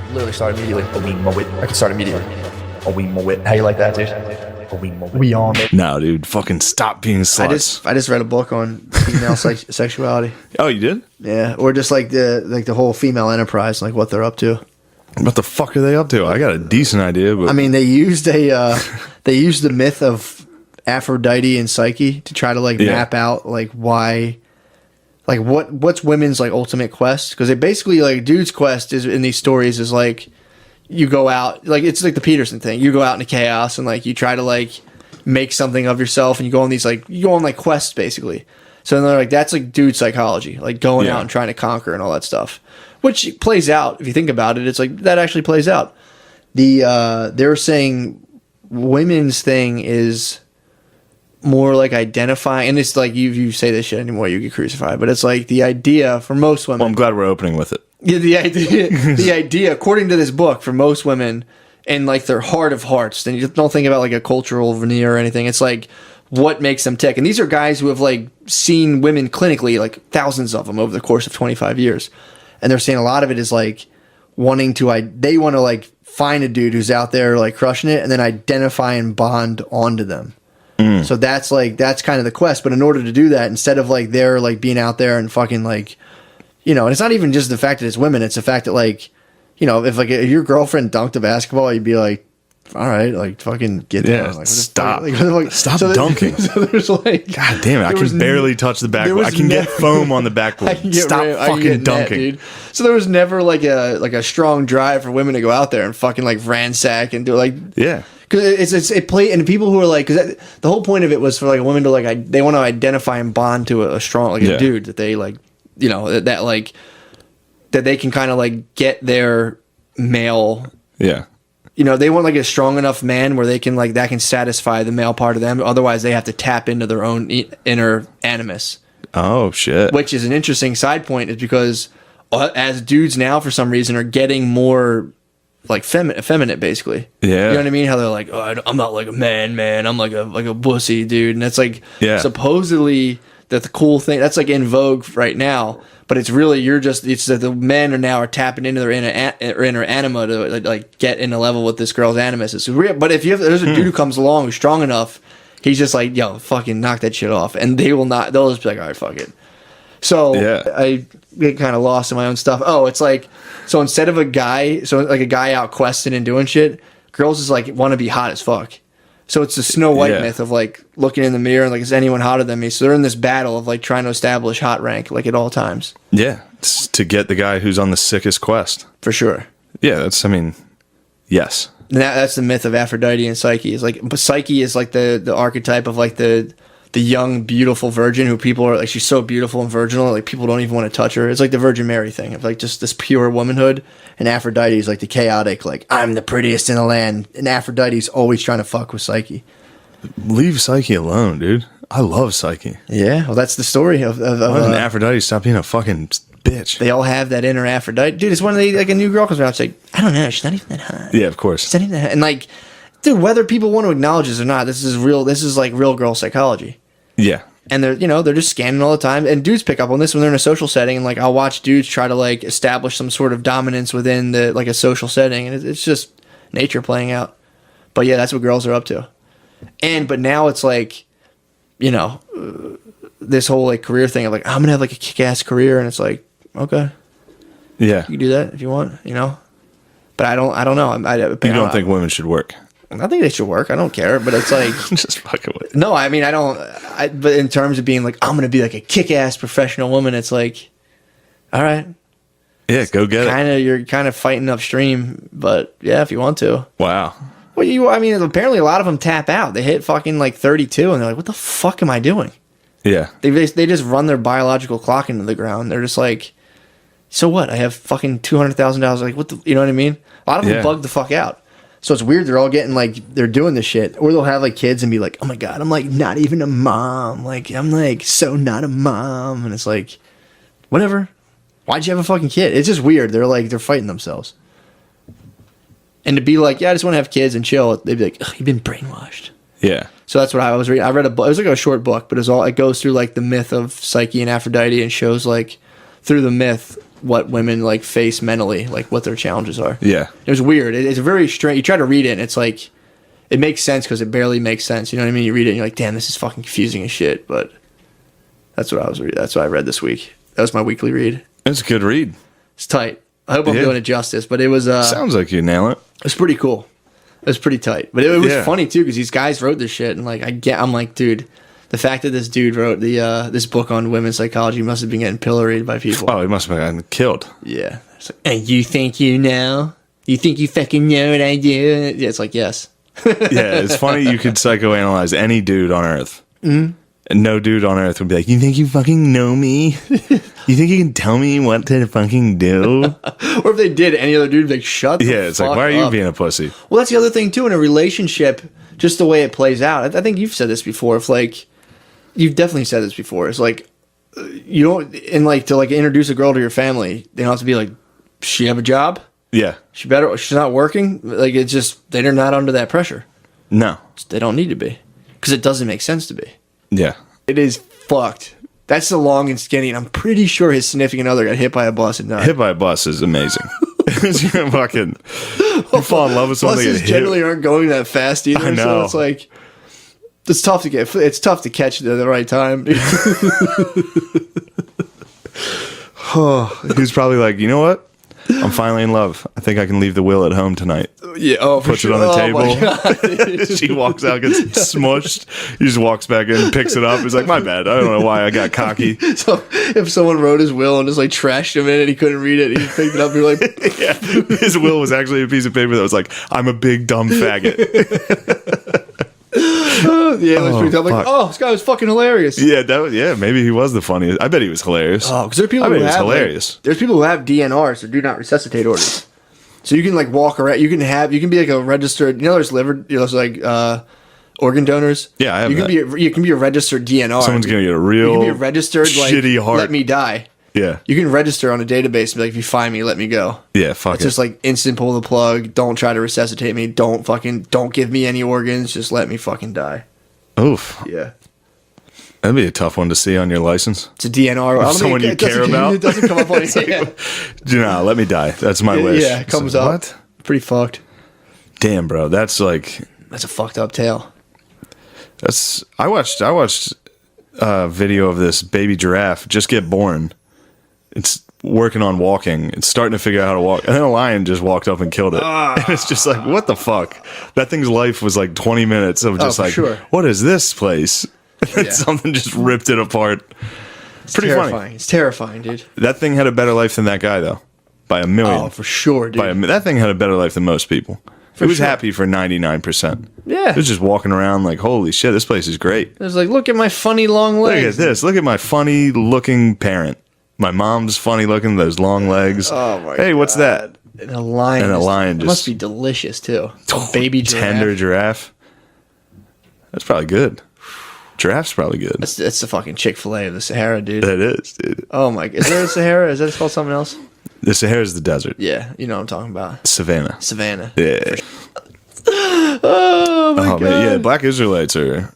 Literally start immediately. A wee mo it. I can start immediately. A wee mo it. How you like that, dude? A wee mo it. We on it. No, dude, fucking stop being sluts. I just read a book on female sexuality. Oh, you did? Yeah, or just like the whole female enterprise, like what they're up to. What the fuck are they up to? I got a decent idea, but I mean, they used the myth of Aphrodite and Psyche to try to map out why, what's women's ultimate quest, because they basically dude's quest is in these stories is you go out, it's like the Peterson thing, you go out into chaos and you try to make something of yourself, and you go on these quests basically. So they're that's dude psychology, going out and trying to conquer and all that stuff, which plays out if you think about it. It's that actually plays out. They're saying women's thing is more identifying, and it's you say this shit anymore, you get crucified, but it's the idea for most women. Well, I'm glad we're opening with it. Yeah, the idea, according to this book, for most women, and their heart of hearts, then you don't think about a cultural veneer or anything. It's what makes them tick. And these are guys who have seen women clinically, thousands of them over the course of 25 years. And they're saying a lot of it is wanting to, they want to find a dude who's out there crushing it and then identify and bond onto them. So that's that's kind of the quest. But in order to do that, instead of they're being out there and fucking and it's not even just the fact that it's women, it's the fact that if your girlfriend dunked a basketball, you'd be all right, fucking get down. Stop. Stop so dunking. So there's God damn it, I can barely touch the backboard. I can get foam on the backboard. Stop fucking dunking. Dude. So there was never a strong drive for women to go out there and fucking ransack and do yeah. Because it play, and people who are because the whole point of it was for a woman to they want to identify and bond to a strong a dude that they that they can kind of get their male. Yeah. They want a strong enough man where they can that can satisfy the male part of them. Otherwise, they have to tap into their own inner animus. Oh shit! Which is an interesting side point, is because as dudes now, for some reason, are getting more effeminate, basically. Yeah. You know what I mean? How they're oh, I'm not a man. I'm like a pussy, dude. And that's supposedly that the cool thing that's in vogue right now. But it's really it's that the men are tapping into their inner anima to get in a level with this girl's animus. But if there's a dude who comes along who's strong enough, he's just yo, fucking knock that shit off, and they'll just be all right, fuck it. So I get kind of lost in my own stuff. Oh, it's so instead of a guy out questing and doing shit, girls just want to be hot as fuck. So it's the Snow White myth of looking in the mirror and is anyone hotter than me? So they're in this battle of trying to establish hot rank at all times. Yeah, it's to get the guy who's on the sickest quest. For sure. Yeah, yes. And that's the myth of Aphrodite and Psyche. Is Psyche is the archetype of the young, beautiful virgin who people are she's so beautiful and virginal, people don't even want to touch her. It's the Virgin Mary thing of just this pure womanhood. And Aphrodite is the chaotic, I'm the prettiest in the land. And Aphrodite's always trying to fuck with Psyche. Leave Psyche alone, dude. I love Psyche. Yeah, well, that's the story of why doesn't Aphrodite stop being a fucking bitch? They all have that inner Aphrodite. Dude, it's when a new girl comes around, it's I don't know, she's not even that hot. Yeah, of course. She's not even that hot. And dude, whether people want to acknowledge this or not, this is real girl psychology. Yeah. And they're just scanning all the time, and dudes pick up on this when they're in a social setting, and I'll watch dudes try to establish some sort of dominance within the a social setting, and it's just nature playing out. But yeah, that's what girls are up to. But now it's this whole career thing of I'm gonna have a kick-ass career, and it's okay, yeah, you can do that if you want, But I don't know. You don't think women should work? I think they should work. I don't care, but it's just fucking with. No, I mean I don't. But in terms of being I'm gonna be a kick-ass professional woman, it's all right. Yeah, go get it. You're kind of fighting upstream, but yeah, if you want to. Wow. Well, apparently a lot of them tap out. They hit fucking 32, and they're what the fuck am I doing? Yeah. They just run their biological clock into the ground. They're just so what? I have fucking $200,000. What the? You know what I mean? A lot of them bug the fuck out. So it's weird. They're all getting they're doing this shit, or they'll have kids and be oh my god, I'm not even a mom. I'm so not a mom, and it's whatever. Why'd you have a fucking kid? It's just weird. They're they're fighting themselves. And to be yeah, I just want to have kids and chill. They'd be you've been brainwashed. Yeah. So that's what I was reading. I read a book. It was a short book, but it goes through the myth of Psyche and Aphrodite, and shows through the myth what women like face mentally, like what their challenges are. Yeah. It was weird. It's very strange. You try to read it, and it's like it makes sense because it barely makes sense. You know what I mean? You read it, and you're like, damn, this is fucking confusing as shit. But that's what I was. That's what I read this week. That was my weekly read. It's a good read. It's tight. I hope I'm doing it justice, but it was. Sounds like you nail it. It was pretty cool. It was pretty tight, but it was funny too because these guys wrote this shit, and like I'm like, dude, the fact that this dude wrote this book on women's psychology must have been getting pilloried by people. Oh, he must have been killed. Yeah. It's like, and you think you know? You think you fucking know what I do? Yeah, it's like, yes. Yeah, it's funny you could psychoanalyze any dude on Earth. Mm-hmm. And no dude on Earth would be like, you think you fucking know me? You think you can tell me what to fucking do? Or if they did, any other dude would be like, shut the fuck up. Yeah, it's like, why are you being a pussy? Well, that's the other thing, too, in a relationship, just the way it plays out. I think you've said this before. If, like, you've definitely said this before. It's like, you don't, and like, to like introduce a girl to your family, they don't have to be like, does she have a job? Yeah. She's not working? Like, it's just, they're not under that pressure. No. They don't need to be. Because it doesn't make sense to be. Yeah. It is fucked. That's the long and skinny, and I'm pretty sure his significant other got hit by a bus and died. Hit by a bus is amazing. You fucking you fall in love with something. Buses generally aren't going that fast either. I know. So it's like it's tough to catch it at the right time. He's probably like, you know what? I'm finally in love. I think I can leave the will at home tonight. Yeah, puts it on the table. She walks out, gets smushed. He just walks back in, picks it up. He's like, my bad. I don't know why I got cocky. So if someone wrote his will and just like trashed him in it, he couldn't read it. He picked it up. You're like, yeah. His will was actually a piece of paper that was like, I'm a big dumb faggot. Yeah, it was pretty tough. Like, this guy was fucking hilarious. Yeah, maybe he was the funniest. I bet he was hilarious. Oh, because there are people who have hilarious. Like, there's people who have DNRs, or do not resuscitate orders. So you can like walk around. You can be like a registered. There's there's like organ donors. Yeah, I have that. You can be a registered DNR. Someone's gonna get a real. You can be a registered shitty heart. Let me die. Yeah. You can register on a database and be like, if you find me, let me go. Yeah, fuck it's just like instant pull the plug. Don't try to resuscitate me. Don't give me any organs. Just let me fucking die. Oof. Yeah. That'd be a tough one to see on your license. It's a DNR. Someone you care about. It doesn't come up on it. No, let me die. That's my wish. Yeah, it comes up. What? Pretty fucked. Damn, bro. That's like... That's a fucked up tale. I watched a video of this baby giraffe just get born. It's working on walking. It's starting to figure out how to walk. And then a lion just walked up and killed it. And it's just like, what the fuck? That thing's life was like 20 minutes of just what is this place? Yeah. Something just ripped it apart. It's pretty terrifying. Funny. It's terrifying, dude. That thing had a better life than that guy, though. By a million. Oh, for sure, dude. That thing had a better life than most people. It was happy for 99%. Yeah. It was just walking around like, holy shit, this place is great. It was like, look at my funny long legs. Look at this. Look at my funny looking parent. My mom's funny looking, those long legs. Oh my god. Hey, what's that? And a lion. It must be delicious too. A baby giraffe. Tender giraffe. That's probably good. Giraffe's probably good. That's the fucking Chick-fil-A of the Sahara, dude. That is, dude. Oh my god. Is there a Sahara? Is that called something else? The Sahara is the desert. Yeah, you know what I'm talking about. Savannah. Yeah. Oh my god. Man, yeah, black Israelites are...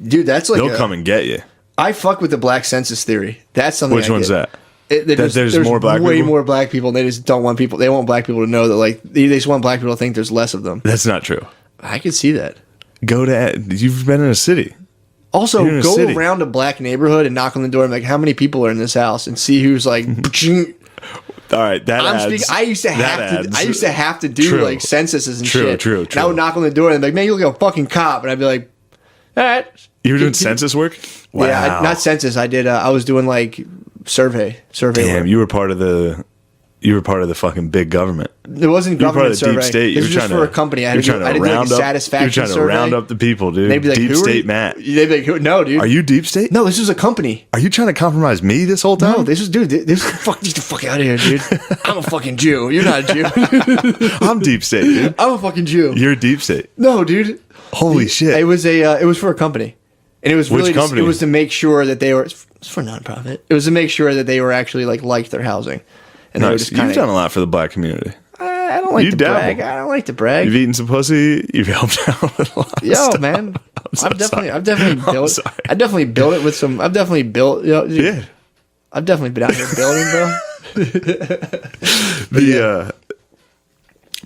Dude, that's like they'll come and get you. I fuck with the black census theory. That's something. Which one's that? There's more black way people? More black people. And they just don't want people. They want black people to know that like they just want black people to think there's less of them. That's not true. I could see that. You've been in a city. Also, go around a black neighborhood and knock on the door and be like, how many people are in this house, and see who's like. All right, I used to have to do like censuses and shit. True. And I would knock on the door and be like, man, you look like a fucking cop, and I'd be like, all right. You were doing census work? Wow. Yeah, not census. I did. I was doing like survey. Damn, work. you were part of the fucking big government. It wasn't government survey. Deep state. It was just for a company. I had to do like a satisfaction survey. You're trying to round up the people, dude. They'd be like, Deep State Matt. They'd be like, no, dude. Are you Deep State? No, this was a company. Are you trying to compromise me this whole time? No, this was, dude. Get the fuck out of here, dude. I'm a fucking Jew. You're not a Jew. I'm Deep State, dude. I'm a fucking Jew. You're Deep State. No, dude. Holy shit. It was for a company. And it was really company? It was to make sure that they were. It's for nonprofit. It was to make sure that they were actually liked their housing. And they were just You've done a lot for the black community. I don't like to brag. I don't like to brag. You've eaten some pussy. You've helped out with a lot. Yo, man. I've definitely built. I definitely built it with some. I've definitely built. Yeah. I've definitely been out here building, bro. But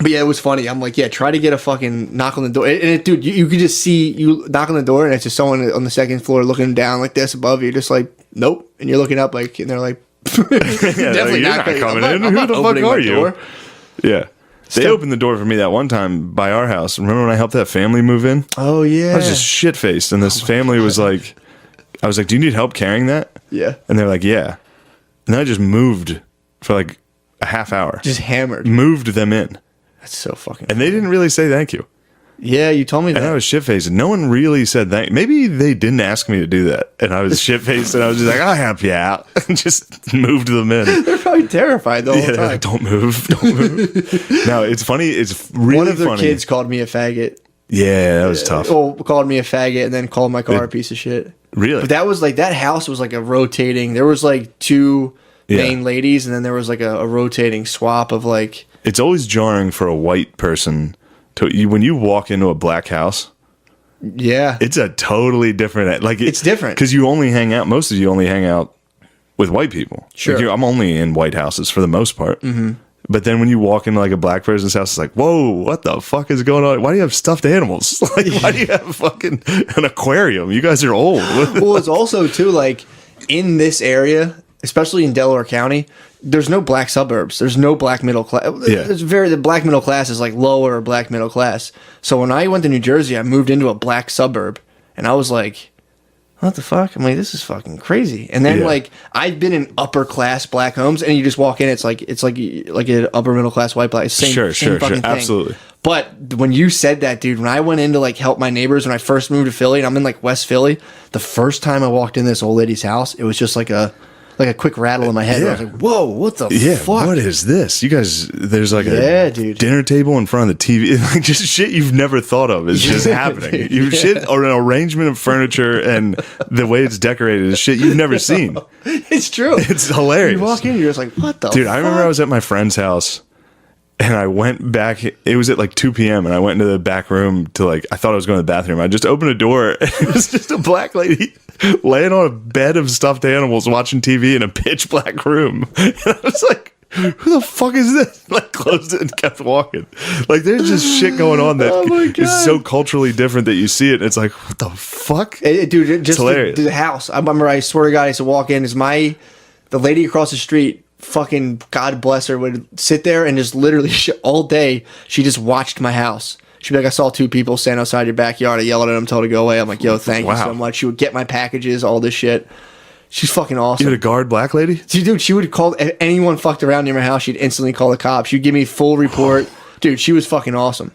yeah, it was funny. I'm like, yeah, try to get a fucking knock on the door. And dude, you could just see you knock on the door, and it's just someone on the second floor looking down like this above you, just like, nope. And you're looking up, like, and they're like, definitely not coming in. Who the fuck are you? Door. Yeah. They opened the door for me that one time by our house. Remember when I helped that family move in? Oh, yeah. I was just shit faced, and this family was like, I was like, do you need help carrying that? Yeah. And they're like, yeah. And then I just moved for like a half hour. Just hammered. Moved them in. That's so fucking And they didn't really say thank you. Yeah, you told me that. And I was shit faced. No one really said thank. Maybe they didn't ask me to do that. And I was shit faced, and I was just like, I'll help you out. And just moved them in. They're probably terrified the whole They're time. like, don't move. Don't move. No, it's funny. It's really funny. One of their kids called me a faggot. Yeah, that was tough. Well, called me a faggot and then called my car a piece of shit. Really? But that was like, that house was like a rotating. There was like two main ladies, and then there was like a rotating swap of like. It's always jarring for a white person when you walk into a black house. Yeah, it's a totally different. Like it's different because you only hang out. Most of you only hang out with white people. Sure, like I'm only in white houses for the most part. Mm-hmm. But then when you walk into like a black person's house, it's like, whoa, what the fuck is going on? Why do you have stuffed animals? Like, why do you have fucking an aquarium? You guys are old. Well, it's also too like in this area, especially in Delaware County, there's no black suburbs. There's no black middle class. Yeah. The black middle class is like lower black middle class. So when I went to New Jersey, I moved into a black suburb, and I was like, what the fuck? I'm like, this is fucking crazy. And then like I've been in upper class black homes, and you just walk in, it's like an upper middle class white black. Same fucking thing. Absolutely. But when you said that, dude, when I went in to like help my neighbors when I first moved to Philly, and I'm in like West Philly, the first time I walked in this old lady's house, it was just like a quick rattle in my head. I was like, whoa, what the fuck? What is this? You guys, there's like a dinner table in front of the TV. Like just shit you've never thought of is just happening. You shit or an arrangement of furniture and the way it's decorated is shit you've never seen. It's true. It's hilarious. You walk in, you're just like, what the Dude, fuck? I remember I was at my friend's house and I went back. It was at like 2 p.m. and I went into the back room to like, I thought I was going to the bathroom. I just opened a door and it was just a black lady laying on a bed of stuffed animals watching TV in a pitch black room. And I was like, who the fuck is this? Like closed it and kept walking. Like there's just shit going on that is so culturally different that you see it. And it's like, what the fuck? Dude, just hilarious. the house. I remember, I swear to God, I used to walk in, the lady across the street, fucking God bless her, would sit there and just literally all day, she just watched my house. She'd be like, I saw two people stand outside your backyard. I yelled at them, told her to go away. I'm like, yo, thank you so much. She would get my packages, all this shit. She's fucking awesome. You had a guard black lady? Dude, she would call, if anyone fucked around near my house, she'd instantly call the cops. She'd give me full report. Dude, she was fucking awesome.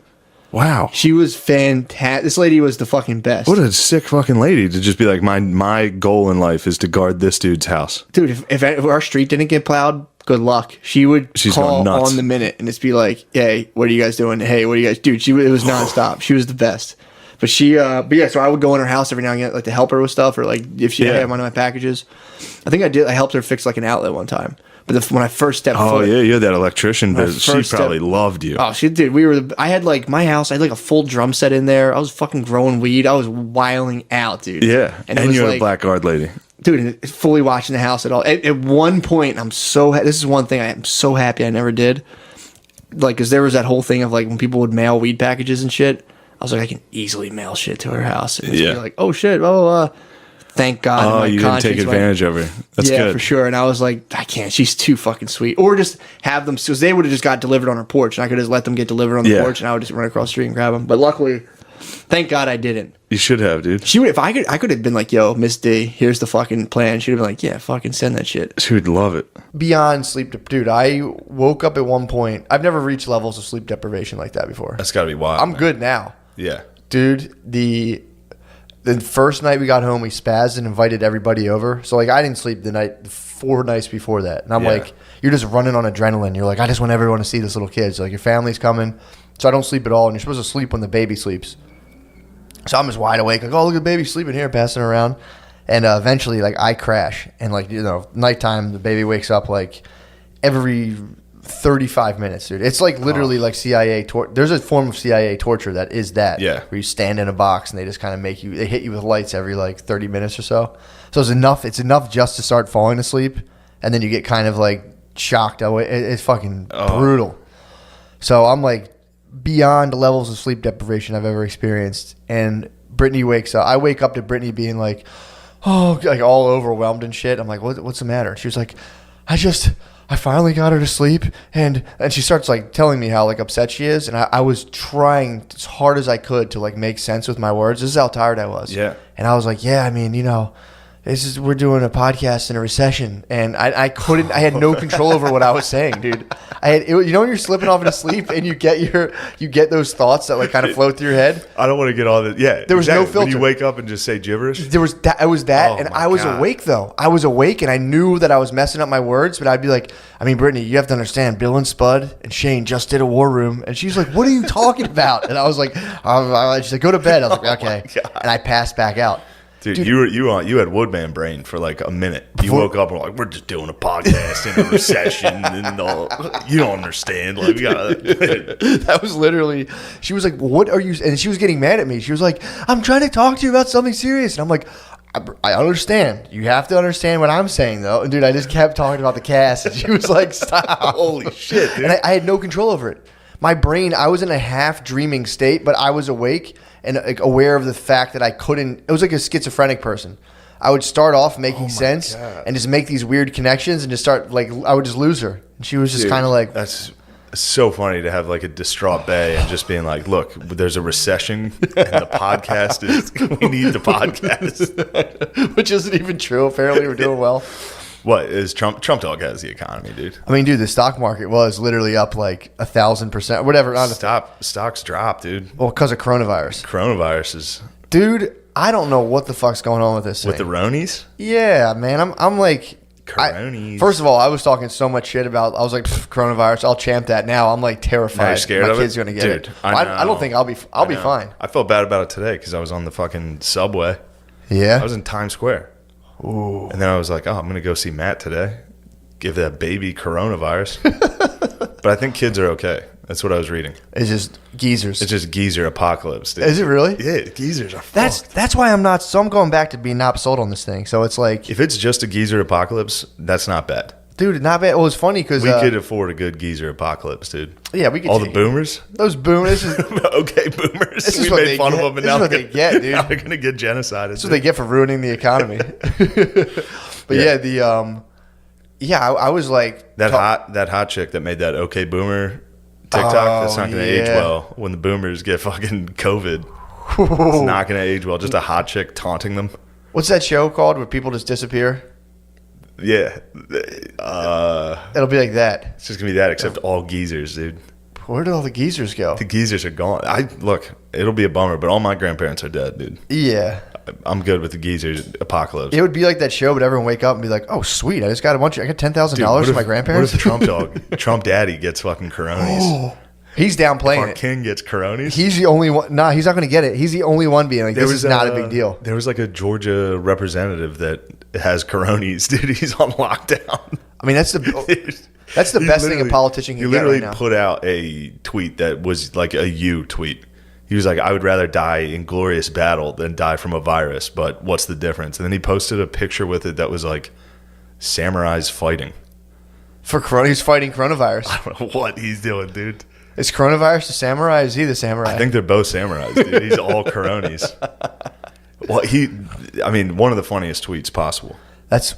Wow. She was fantastic. This lady was the fucking best. What a sick fucking lady to just be like, my goal in life is to guard this dude's house. Dude, if our street didn't get plowed, good luck. She's call on the minute and just be like, hey, what are you guys doing? Hey, what are you guys... Dude, it was nonstop. She was the best. But so I would go in her house every now and again, like to help her with stuff, or like if she had one of my packages. I think I helped her fix like an outlet one time. But when I first stepped foot... Oh, yeah, you had that electrician business. She probably loved you. Oh, she did. I had like my house, I had like a full drum set in there. I was fucking growing weed. I was wilding out, dude. Yeah, and you had a black guard lady. Dude, fully watching the house at all. At one point, this is one thing I am so happy I never did. Like, because there was that whole thing of like when people would mail weed packages and shit. I was like, I can easily mail shit to her house. And be like, oh shit, blah, blah, blah. Thank God. Oh, you didn't take advantage of her. That's good. For sure. And I was like, I can't. She's too fucking sweet. Or just have them, because they would have just got delivered on her porch, and I could just let them get delivered on the porch, and I would just run across the street and grab them. But luckily, thank God I didn't. You should have, dude. She would, if I could have been like, yo, Miss D, here's the fucking plan. She'd have been like, yeah, fucking send that shit. She would love it. Beyond sleep, dude, I woke up at one point. I've never reached levels of sleep deprivation like that before. That's got to be wild. I'm good now. Yeah. Dude, the first night we got home, we spazzed and invited everybody over. So, like, I didn't sleep the 4 nights before that. And I'm like, you're just running on adrenaline. You're like, I just want everyone to see this little kid. So, like, your family's coming. So I don't sleep at all. And you're supposed to sleep when the baby sleeps. So I'm just wide awake. Like, oh, look at the baby sleeping here, passing around. And eventually, like, I crash. And, like, nighttime, the baby wakes up, like, every 35 minutes, dude. It's like literally like CIA there's a form of CIA torture that is that. Yeah. Where you stand in a box and they just kind of they hit you with lights every like 30 minutes or so. So it's enough just to start falling asleep, and then you get kind of like shocked. It's fucking brutal. So I'm like beyond the levels of sleep deprivation I've ever experienced. And Brittany wakes up. I wake up to Brittany being like, oh, like all overwhelmed and shit. I'm like, what's the matter? She was like, I finally got her to sleep, and she starts like telling me how like upset she is, and I was trying as hard as I could to like make sense with my words. This is how tired I was. Yeah. And I was like, yeah, I mean, we're doing a podcast in a recession, and I couldn't. I had no control over what I was saying, dude. When you're slipping off into sleep and you get those thoughts that like kind of float through your head. I don't want to get all that. Yeah, there was no filter. When you wake up and just say gibberish. There was that. It was that, Oh and my I was God. awake though. I was awake, and I knew that I was messing up my words, but I'd be like, I mean, Brittany, you have to understand. Bill and Spud and Shane just did a war room, and she's like, "What are you talking about?" And I was like, "She's like, go to bed." I was like, "Okay," and I passed back out. Dude, you had Woodman brain for like a minute. You woke up and were like, we're just doing a podcast in a recession, and all. You don't understand. Like, we gotta. That was literally. She was like, "What are you?" And she was getting mad at me. She was like, "I'm trying to talk to you about something serious," and I'm like, I understand. You have to understand what I'm saying, though. And dude, I just kept talking about the cast, and she was like, "Stop!" Holy shit, dude. And I had no control over it. My brain, I was in a half dreaming state, but I was awake and like, aware of the fact that I couldn't. It was like a schizophrenic person. I would start off making sense and just make these weird connections and just start like I would just lose her. And she was just kind of like, that's so funny to have like a distraught bay and just being like, look, there's a recession and the podcast is we need the podcast, which isn't even true. Apparently, we're doing well. What is Trump Dawg has the economy, dude? I mean, dude, the stock market was literally up like 1,000%, whatever. Stocks drop, dude. Well, because of coronavirus. Coronavirus is, dude. I don't know what the fuck's going on with this thing. with the Ronies. Yeah, man. I'm like, Coronies. first of all, I was talking so much shit about. I was like, coronavirus. I'll champ that. Now I'm like terrified. Now you're scared my of it? kid's gonna get Dude, it. I don't think I'll be know. fine. I felt bad about it today because I was on the fucking subway. Yeah. I was in Times Square. Ooh. And then I was like, oh, I'm going to go see Matt today. Give that baby coronavirus. But I think kids are okay. That's what I was reading. It's just geezers. It's just geezer apocalypse, dude. Is it really? Yeah, geezers are fucked. That's why I'm not. So I'm going back to being not sold on this thing. So it's like, If it's just a geezer apocalypse, that's not bad. dude, not bad. Well, it's funny because We could afford a good geezer apocalypse, dude. yeah, we could All the take- boomers? Those boomers. This is Okay, boomers. This is We what made they fun get. of them, and This is now what they get, dude. Now they're going to get genocided. what they get for ruining the economy. But I was like That hot chick that made that okay boomer TikTok, that's not going to age well when the boomers get fucking COVID. It's not going to age well. Just a hot chick taunting them. What's that show called where people just disappear? Yeah. It'll be like that. It's just going to be that, except all geezers, dude. Where did all the geezers go? The geezers are gone. Look, it'll be a bummer, but all my grandparents are dead, dude. Yeah. I'm good with the geezers apocalypse. It would be like that show, but everyone wake up and be like, "Oh, sweet! I just got I got $10,000 from my grandparents." What if Trump Daddy gets fucking Coronies? He's downplaying Our it. king gets Coronies? He's the only one. Nah, he's not going to get it. He's the only one being like, "This is not a big deal." There was like a Georgia representative that has Coronies, dude. He's on lockdown. I mean, that's the He best thing a literally- politician He can get literally right now. put out a tweet that was like a you tweet. He was like, I would rather die in glorious battle than die from a virus, but what's the difference? And then he posted a picture with it that was like samurais fighting. He's fighting coronavirus. I don't know what he's doing, dude. Is coronavirus the samurai? Is he the samurai? I think they're both samurais, dude. He's all Coronies. Well, one of the funniest tweets possible. that's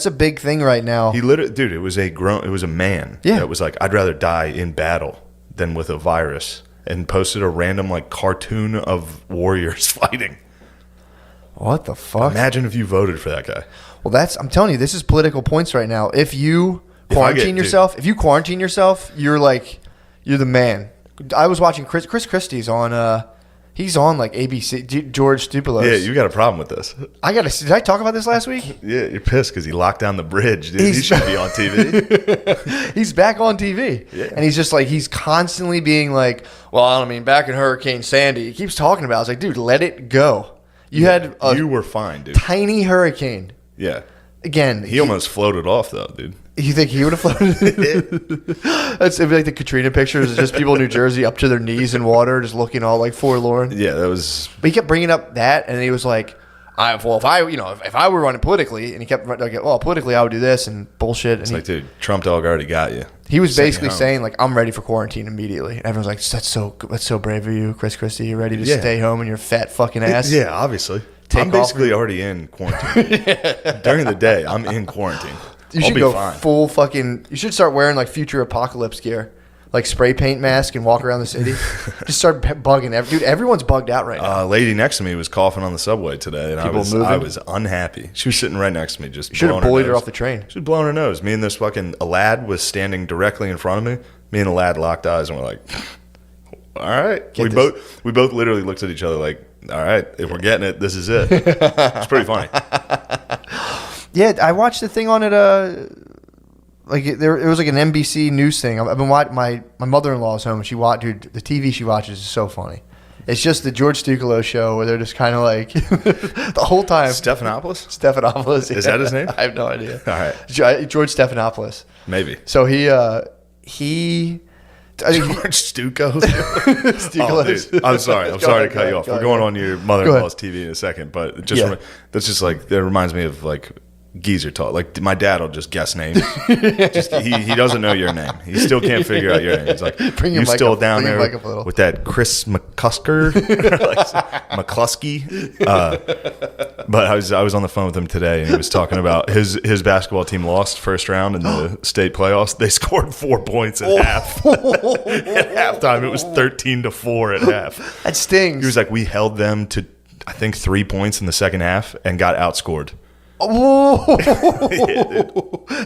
a big thing right now. He literally, dude, it was a man that was like, I'd rather die in battle than with a virus, and posted a random like cartoon of warriors fighting. What the fuck? Imagine if you voted for that guy. Well, I'm telling you, this is political points right now. If you quarantine yourself, you're the man. I was watching Chris Christie's on. He's on like ABC. George Stoupilos. Yeah, you got a problem with this. Did I talk about this last week? Yeah, you're pissed because he locked down the bridge, dude. He should be on TV. He's back on TV, and he's just like he's constantly being like, "Well, I mean, back in Hurricane Sandy." He keeps talking about it. I was like, "Dude, let it go." You were fine, dude. tiny hurricane. Yeah. Again, He almost floated off though, dude. You think he would have floated? It'd be like the Katrina pictures, just people in New Jersey up to their knees in water, just looking all like forlorn. Yeah, that was. But he kept bringing up that, and he was like, if I were running politically, and he kept like, well, politically I would do this and bullshit. And It's dude, Trump dog already got you. he was Sent you basically home. saying like, I'm ready for quarantine immediately. And everyone's like, that's so brave of you, Chris Christie. You're ready to stay home in your fat fucking ass. Yeah, obviously. I'm off basically already in quarantine. During the day, I'm in quarantine. You I'll should be go fine. full fucking. You should start wearing like future apocalypse gear, like spray paint mask and walk around the city. Just start bugging. Dude, everyone's bugged out right now. A lady next to me was coughing on the subway today, and People I moving? was unhappy. She was sitting right next to me, just Should have blowing bullied her nose. off the train. She was blowing her nose. Me and this fucking a lad was standing directly in front of me. Me and the lad locked eyes, and we're like, "All right." We both literally looked at each other like, "All right, if we're getting it, this is it." It's pretty funny. Yeah, I watched the thing on it. It was like an NBC news thing. I've been watching. My mother-in-law's home, and she watched. Dude, the TV she watches is so funny. It's just the George Stukalo show where they're just kind of like the whole time. Stephanopoulos? Stephanopoulos. Is that his name? I have no idea. All right. George Stephanopoulos. Maybe. So he George Stuco? Oh, Stukalos. dude. I'm sorry to cut you off. We're going on your mother-in-law's TV in a second, but that's just like, that reminds me of like geezer talk. Like my dad will just guess names. He doesn't know your name. He still can't figure out your name. He's like, Bring your you're mic still up- down bring your there mic up a little." with that Chris McCusker, McCluskey. But I was on the phone with him today, and he was talking about his basketball team lost first round in the state playoffs. They scored 4 points at half. At halftime, it was 13-4 at half. That stings. He was like, we held them to, I think, 3 points in the second half and got outscored. Oh,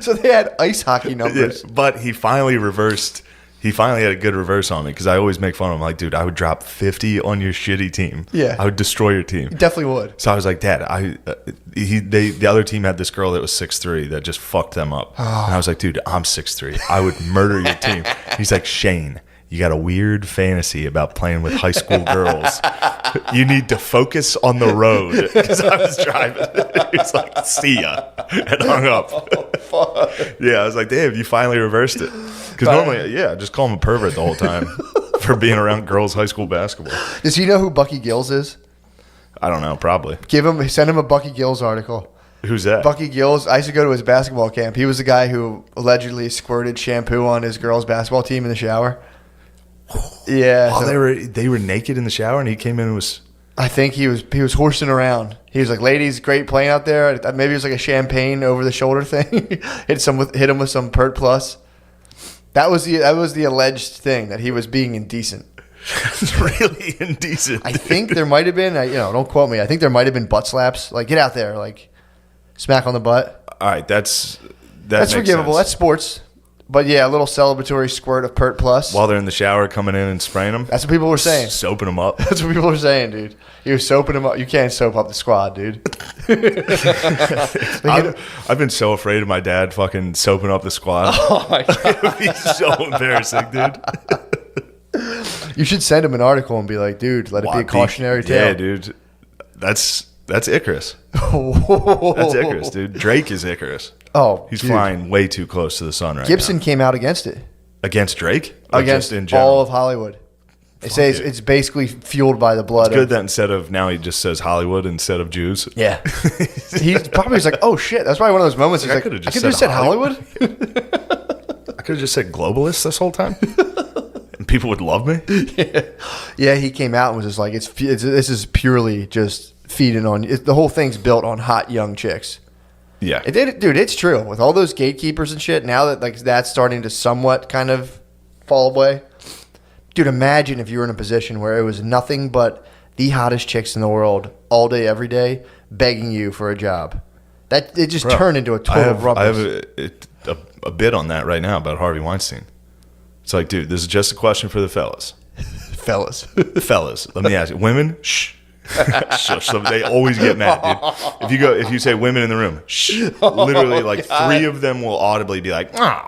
so they had ice hockey numbers. Yeah, but he finally reversed. He finally had a good reverse on me because I always make fun of him. Like, dude, I would drop 50 on your shitty team. Yeah. I would destroy your team. Definitely would. So I was like, Dad, the other team had this girl that was 6'3" that just fucked them up. And I was like, dude, I'm 6'3". I would murder your team. He's like, Shane, you got a weird fantasy about playing with high school girls. You need to focus on the road. Because I was driving. He's like, see ya. And hung up. Yeah, I was like, Dave, you finally reversed it. Because normally, I just call him a pervert the whole time for being around girls' high school basketball. Does he know who Bucky Gills is? I don't know, probably. Send him a Bucky Gills article. Who's that? Bucky Gills. I used to go to his basketball camp. He was the guy who allegedly squirted shampoo on his girls' basketball team in the shower. Yeah, Oh, they were naked in the shower, and he came in and was. I think he was horsing around. He was like, "Ladies, great playing out there." Maybe it was like a champagne over the shoulder thing. hit him with some Pert Plus. That was the alleged thing, that he was being indecent. It's really indecent. I think there might have been. Don't quote me. I think there might have been butt slaps. Like, get out there, like smack on the butt. All right, that's forgivable. That's sports. But yeah, a little celebratory squirt of Pert Plus. While they're in the shower, coming in and spraying them. That's what people were saying. Soaping them up. That's what people were saying, dude. He was soaping him up. You can't soap up the squad, dude. I've been so afraid of my dad fucking soaping up the squad. Oh my god, It would be so embarrassing, dude. you should send him an article and be like, dude, let it be a cautionary tale. Yeah, dude. That's Icarus. That's Icarus, dude. Drake is Icarus. Oh, He's dude. flying way too close to the sun right Gibson now. came out against it. Against Drake? Or Against just in general? all of Hollywood. They say it. it's basically fueled by the blood. It's good that instead of now he just says Hollywood instead of Jews. Yeah. He probably was like, oh shit. That's probably one of those moments. He's I like, could've I just could have said said Hollywood. I could have just said globalist this whole time. And people would love me. Yeah, he came out and was just like, this is purely just feeding on the whole thing's built on hot young chicks. Yeah. Dude, it's true. With all those gatekeepers and shit, now that that's starting to somewhat kind of fall away. Dude, imagine if you were in a position where it was nothing but the hottest chicks in the world all day, every day, begging you for a job. That it just turned into a total rumpus. I have a bit on that right now about Harvey Weinstein. It's like, dude, this is just a question for the fellas. Fellas. Fellas, let me ask you. Women, shh. Shush. So they always get mad, dude. If you say women in the room, shh. Literally, like 3 of them will audibly be like, "Oh."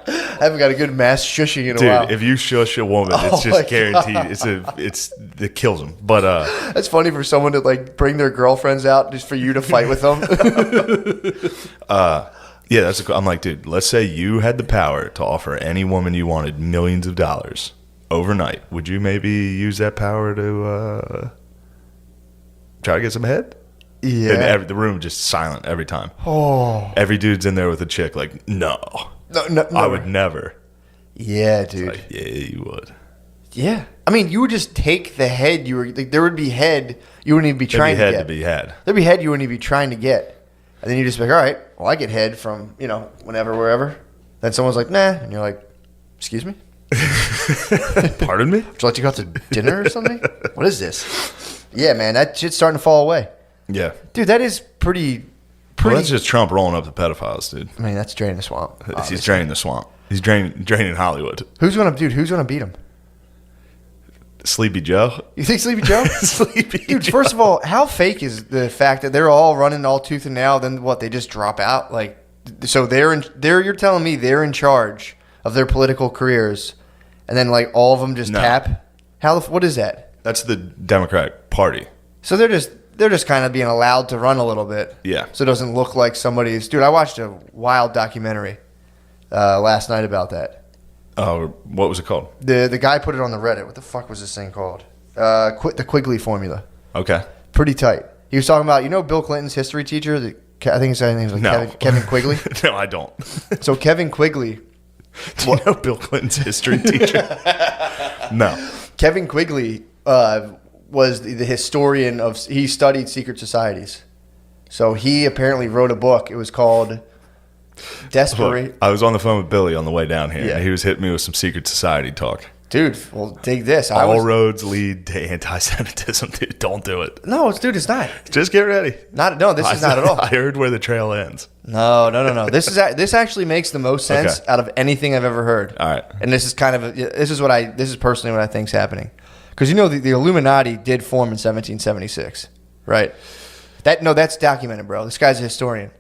I haven't got a good mass shushing in a Dude, while. if you shush a woman, it's Oh my just guaranteed. It kills them. But That's funny for someone to like bring their girlfriends out just for you to fight with them. yeah, I'm like, dude, let's say you had the power to offer any woman you wanted millions of dollars overnight. Would you maybe use that power to try to get some head? Yeah. And the room just silent every time. Oh. Every dude's in there with a chick like, no, No, I would never. Yeah, dude. Like, yeah, you would. Yeah. I mean, you would just take the head you were like, there would be head you wouldn't even be trying to get. There'd be head to be had. There'd be head you wouldn't even be trying to get. And then you just be like, all right, well, I get head from, whenever, wherever. Then someone's like, nah. And you're like, excuse me? Pardon me? Would you like to go out to dinner or something? What is this? Yeah, man, that shit's starting to fall away. Yeah. Dude, that is pretty. Well, that's just Trump rolling up the pedophiles, dude. I mean, that's draining the swamp. Obviously. He's draining the swamp. He's draining Hollywood. Who's gonna beat him? Sleepy Joe. You think Sleepy Joe? Sleepy Dude, Joe. first of all, how fake is the fact that they're all running all tooth and nail? Then what? They just drop out? Like, so you're telling me they're in charge of their political careers, and then like all of them just tap? What is that? That's the Democratic Party. So they're just kind of being allowed to run a little bit. Yeah. So it doesn't look like somebody's. Dude, I watched a wild documentary last night about that. Oh, what was it called? The guy put it on the Reddit. What the fuck was this thing called? The Quigley formula. Okay. Pretty tight. He was talking about, Bill Clinton's history teacher? I think his name was like No. Kevin Quigley. No, I don't. So Kevin Quigley. Do you know Bill Clinton's history teacher? No. Kevin Quigley was the historian he studied secret societies. So he apparently wrote a book. It was called Desperate. I was on the phone with Billy on the way down here. Yeah. And he was hitting me with some secret society talk. Dude, well, dig this. All roads lead to anti-Semitism, dude. Don't do it. No, it's not. Just get ready. This is not at all. I heard where the trail ends. No. This actually makes the most sense out of anything I've ever heard. All right. And this is this is personally what I think is happening. Because the Illuminati did form in 1776, right? That's documented, bro. This guy's a historian.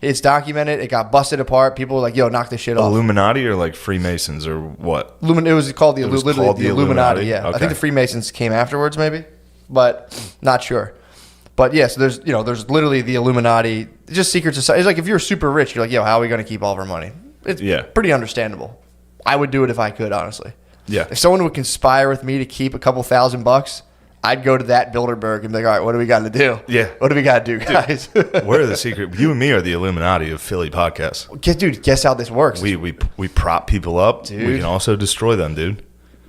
It's documented. It got busted apart. People were like, "Yo, knock this shit off." Illuminati or like Freemasons or what? It was called the Illuminati? Yeah, Okay. I think the Freemasons came afterwards, maybe, but not sure. But yeah, so there's literally the Illuminati, just secret society. It's like if you're super rich, you're like, "Yo, how are we going to keep all of our money?" It's pretty understandable. I would do it if I could, honestly. Yeah. If someone would conspire with me to keep a couple $1,000, I'd go to that Bilderberg and be like, all right, what do we got to do? Yeah. What do we got to do, guys? We're the secret. You and me are the Illuminati of Philly podcasts. Dude, guess how this works. We prop people up. Dude. We can also destroy them, dude.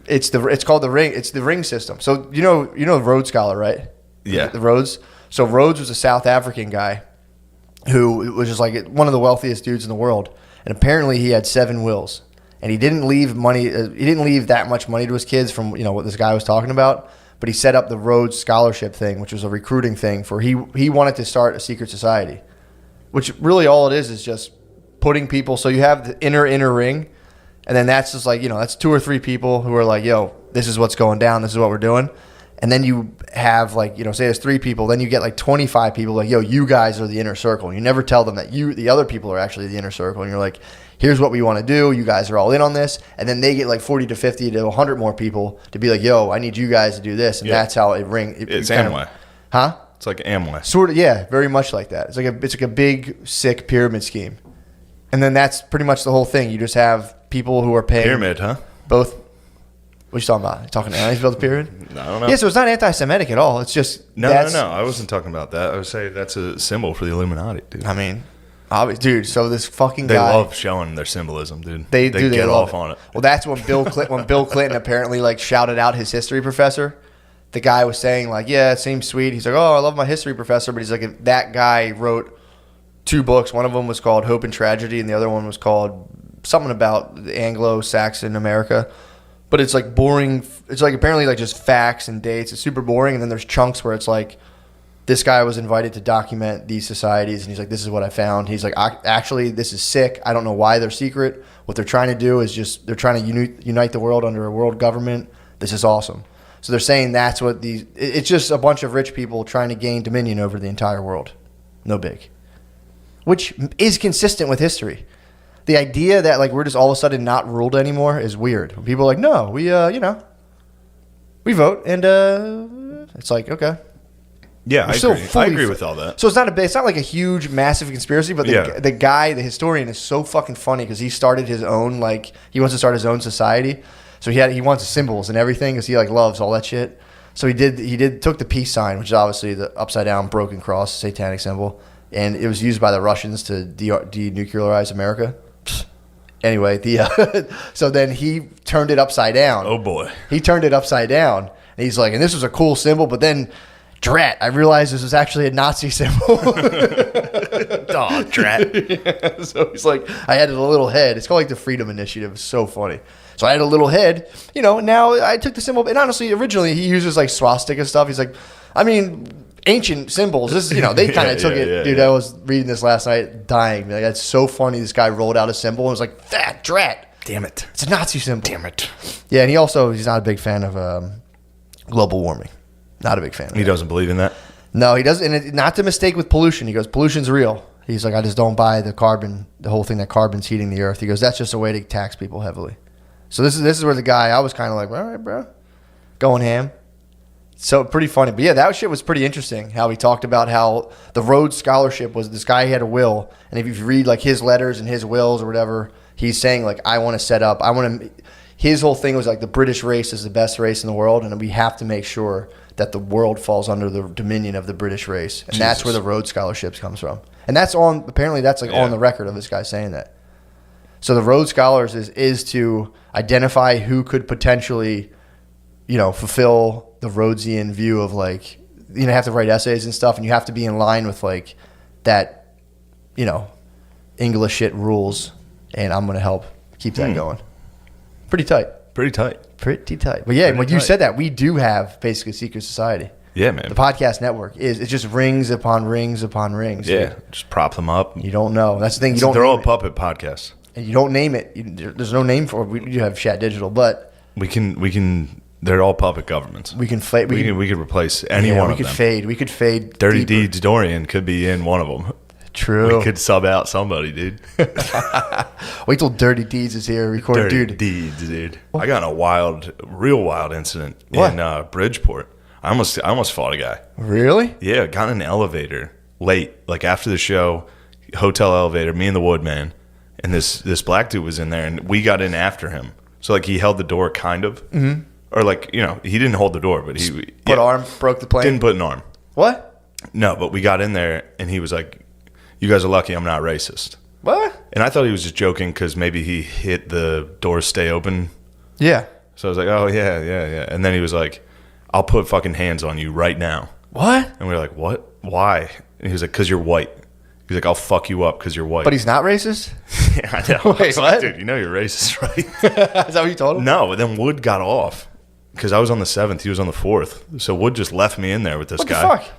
It's called the ring. It's the ring system. So you know Rhodes Scholar, right? Yeah. The Rhodes. So Rhodes was a South African guy who was just like one of the wealthiest dudes in the world, and apparently he had 7 wills, and he didn't leave money. He didn't leave that much money to his kids from what this guy was talking about. But he set up the Rhodes Scholarship thing, which was a recruiting thing for he wanted to start a secret society, which really all it is just putting people. So you have the inner ring, and then that's just like that's 2 or 3 people who are like, yo, this is what's going down, this is what we're doing, and then you have like say there's 3 people, then you get like 25 people like, yo, you guys are the inner circle. And you never tell them that the other people are actually the inner circle, and you're like, here's what we want to do. You guys are all in on this. And then they get like 40 to 50 to 100 more people to be like, yo, I need you guys to do this. And that's how it rings. It's Amway. Huh? It's like Amway. Sort of, yeah, very much like that. It's like a big, sick pyramid scheme. And then that's pretty much the whole thing. You just have people who are paying. Pyramid, huh? Both. What are you talking about? You talking aliens built the pyramid? I don't know. Yeah, so it's not anti-Semitic at all. It's just. No. I wasn't talking about that. I would say that's a symbol for the Illuminati, dude. I mean. Dude, so this fucking they guy. They love showing their symbolism, dude. They get love off on it. Well, that's when Bill Clinton apparently like shouted out his history professor. The guy was saying like, yeah, it seems sweet. He's like, oh, I love my history professor. But he's like, that guy wrote 2 books. One of them was called Hope and Tragedy, and the other one was called something about the Anglo-Saxon America. But it's like boring. It's like apparently like just facts and dates. It's super boring. And then there's chunks where it's like, this guy was invited to document these societies, and he's like, this is what I found. He's like, actually, this is sick. I don't know why they're secret. What they're trying to do is they're trying to unite the world under a world government. This is awesome. So they're saying that's what it's just a bunch of rich people trying to gain dominion over the entire world. No big. Which is consistent with history. The idea that like we're just all of a sudden not ruled anymore is weird. People are like, no, we vote, and it's like, okay. Yeah, I agree with all that. So it's not like a huge, massive conspiracy, but the guy, the historian, is so fucking funny because he started his own, like, he wants to start his own society. So he wants symbols and everything because he, like, loves all that shit. So he took the peace sign, which is obviously the upside down broken cross, satanic symbol, and it was used by the Russians to denuclearize America. Anyway, so then he turned it upside down. Oh boy. He turned it upside down. And he's like, and this was a cool symbol, but then drat, I realized this was actually a Nazi symbol. Oh, drat. Yeah. So he's like, I added a little head. It's called like the Freedom Initiative. It's so funny. So I had a little head, now I took the symbol. And honestly, originally he uses like swastika stuff. He's like, I mean, ancient symbols. This, they kind of took it. Dude, I was reading this last night, dying. Like, that's so funny. This guy rolled out a symbol and was like, that drat. Damn it. It's a Nazi symbol. Damn it. Yeah, and he's not a big fan of global warming. Not a big fan of He doesn't believe in that? No, he doesn't. And not to mistake with pollution. He goes, pollution's real. He's like, I just don't buy the whole thing that carbon's heating the earth. He goes, that's just a way to tax people heavily. So this is where the guy, I was kind of like, all right, bro, going ham. So pretty funny. But yeah, that shit was pretty interesting, how he talked about how the Rhodes Scholarship was, this guy had a will. And if you read like his letters and his wills or whatever, he's saying like, his whole thing was like the British race is the best race in the world. And we have to make sure that the world falls under the dominion of the British race. And that's where the Rhodes Scholarships comes from. And that's apparently that's like on the record of this guy saying that. So the Rhodes Scholars is to identify who could potentially, fulfill the Rhodesian view of like, have to write essays and stuff, and you have to be in line with like that, English shit rules, and I'm going to help keep that going. Pretty tight. Pretty tight. But yeah, when you said that, we do have basically secret society. Yeah, man. The podcast network it just rings upon rings upon rings. Yeah, dude. just prop them up. You don't know. That's the thing. They're all puppet podcasts. And you don't name it. There's no name for it. We do have Chat Digital, but we can. They're all puppet governments. We can fade. We could replace any one of them. We could fade. Dirty deeper. Deeds Dorian could be in one of them. True. We could sub out somebody, dude. Wait till Dirty Deeds is here. Record, Dirty dude. Deeds, dude. I got in a real wild incident in Bridgeport. I almost fought a guy. Really? Yeah, got in an elevator late, like after the show, hotel elevator. Me and the Woodman, and this black dude was in there, and we got in after him. So like he held the door, kind of, or like he didn't hold the door, but he broke the plane. Didn't put an arm. What? No, but we got in there, and he was like, "You guys are lucky I'm not racist." What? And I thought he was just joking because maybe he hit the doors stay open. Yeah. So I was like, "Oh yeah." And then he was like, "I'll put fucking hands on you right now." What? And we were like, "What? Why?" And he was like, "'Cause you're white." He's like, "I'll fuck you up because you're white." But he's not racist? Yeah, I know. Wait, I was like, what? dude, you know you're racist, right? Is that what you told him? No, but then Wood got off because I was on the 7th. He was on the 4th. So Wood just left me in there with this guy. What the fuck?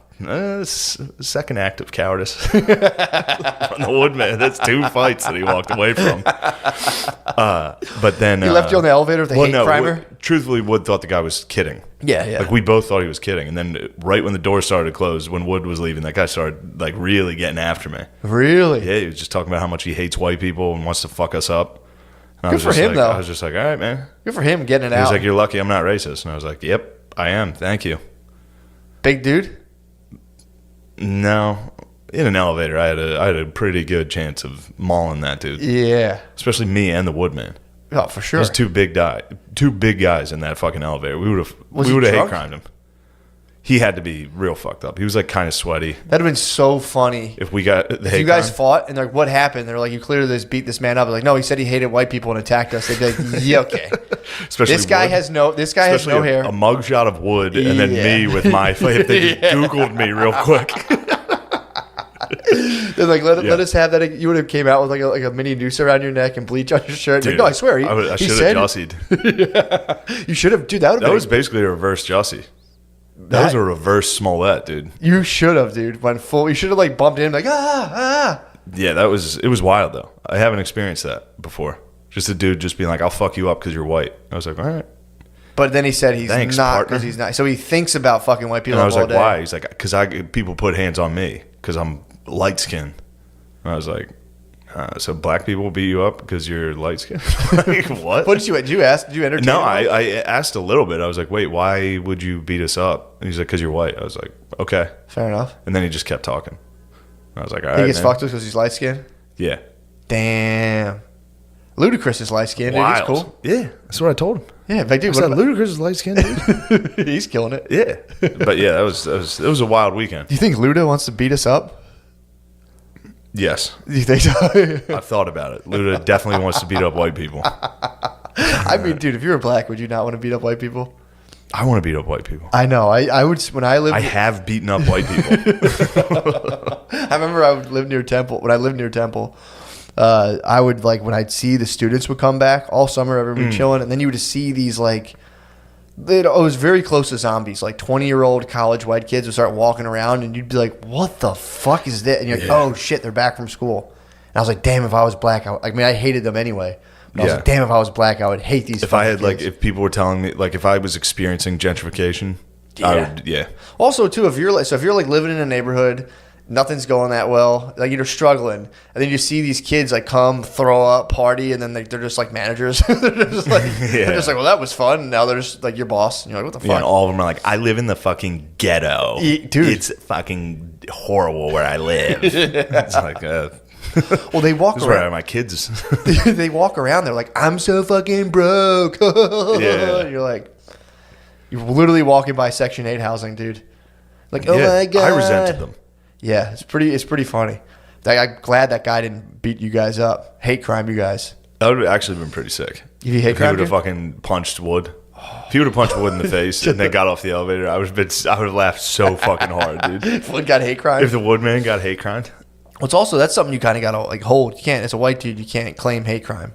Second act of cowardice from the Woodman. That's 2 fights that he walked away from. But then He left you on the elevator with a hate primer? Truthfully, Wood thought the guy was kidding. Yeah. Like we both thought he was kidding. And then right when the door started to close, when Wood was leaving, that guy started like really getting after me. Really? Yeah, he was just talking about how much he hates white people and wants to fuck us up. And Good for him, though. I was just like, all right, man. Good for him getting it out. He was like, you're lucky I'm not racist. And I was like, yep, I am. Thank you. Big dude? No. In an elevator, I had a pretty good chance of mauling that dude. Yeah. Especially me and the Woodman. Oh, for sure. There's two big guys in that fucking elevator. We would have hate crimed him. He had to be real fucked up. He was like kind of sweaty. That'd have been so funny. If we got the if you guys fought and they're like, what happened? They're like, you clearly beat this man up. They're like, no, he said he hated white people and attacked us. They'd be like, yeah, okay. Especially this guy Wood. has no hair. A mugshot of Wood and then me with my if they just Googled me real quick. They're like, let us have that. You would have came out with like a mini noose around your neck and bleach on your shirt. Dude, like, no, I swear. I should have jussied. Yeah. You should have. Dude, that was basically a reverse Jussie. That was a reverse Smollett, dude. You should have, dude. Went full. You should have like bumped in like ah. Yeah, it was wild though. I haven't experienced that before. Just a dude just being like, "I'll fuck you up because you're white." I was like, "All right." But then he said he's Thanks, not because he's not. So he thinks about fucking white people. And I was all like, day. "Why?" He's like, "Because people put hands on me because I'm light skinned." And I was like, "So black people beat you up because you're light skinned?" Like, what? What did you ask? Did you entertain? No, him? I asked a little bit. I was like, "Wait, why would you beat us up?" And he's like, "Because you're white." I was like, "Okay." Fair enough. And then he just kept talking. I was like, "All right." He gets man. fucked with because he's light skinned. Yeah. Damn. Ludacris is light skinned. Dude. He's cool. Yeah, that's what I told him. Yeah, but dude, Was that Ludacris' light skin, dude? he's killing it. Yeah. But yeah, it was a wild weekend. Do you think Luda wants to beat us up? Yes. Do you think so? I've thought about it. Luda definitely wants to beat up white people. I mean, dude, if you were black, would you not want to beat up white people? I want to beat up white people. I know. I would when I lived. I have beaten up white people. I remember I would live near Temple. When I lived near Temple, I would like when I'd see the students would come back all summer, everyone chilling, and then you would see these like. It was very close to zombies. Like 20-year-old college white kids would start walking around, and you'd be like, "What the fuck is that?" And you're like, "Oh shit, they're back from school." And I was like, "Damn, if I was black, I mean, I hated them anyway." But I was like, "Damn, if I was black, I would hate these." If I had kids. if people were telling me if I was experiencing gentrification, I would. Also, too, if you're like living in a neighborhood, nothing's going that well, like you're struggling, and then you see these kids like come, throw up, party, and then they're just like managers. they're just like, well, that was fun. And now they're just like your boss. And you're like, what the fuck? Yeah, and all of them are like, I live in the fucking ghetto, dude. It's fucking horrible where I live. It's like, well, they walk this is around. where my kids. They walk around. They're like, I'm so fucking broke. And you're like, you're literally walking by Section 8 housing, dude. Like, oh my god, I resented them. Yeah, it's pretty funny. I'm glad that guy didn't beat you guys up. Hate crime, you guys. That would have actually been pretty sick. If you hate if he crime, would have fucking punched Wood. If he would have punched Wood in the face and then got off the elevator, I would have laughed so fucking hard, dude. If Wood got hate crime. If the Woodman got hate crime. Well, it's also that's something you kind of gotta like hold. You can't. As a white dude, you can't claim hate crime.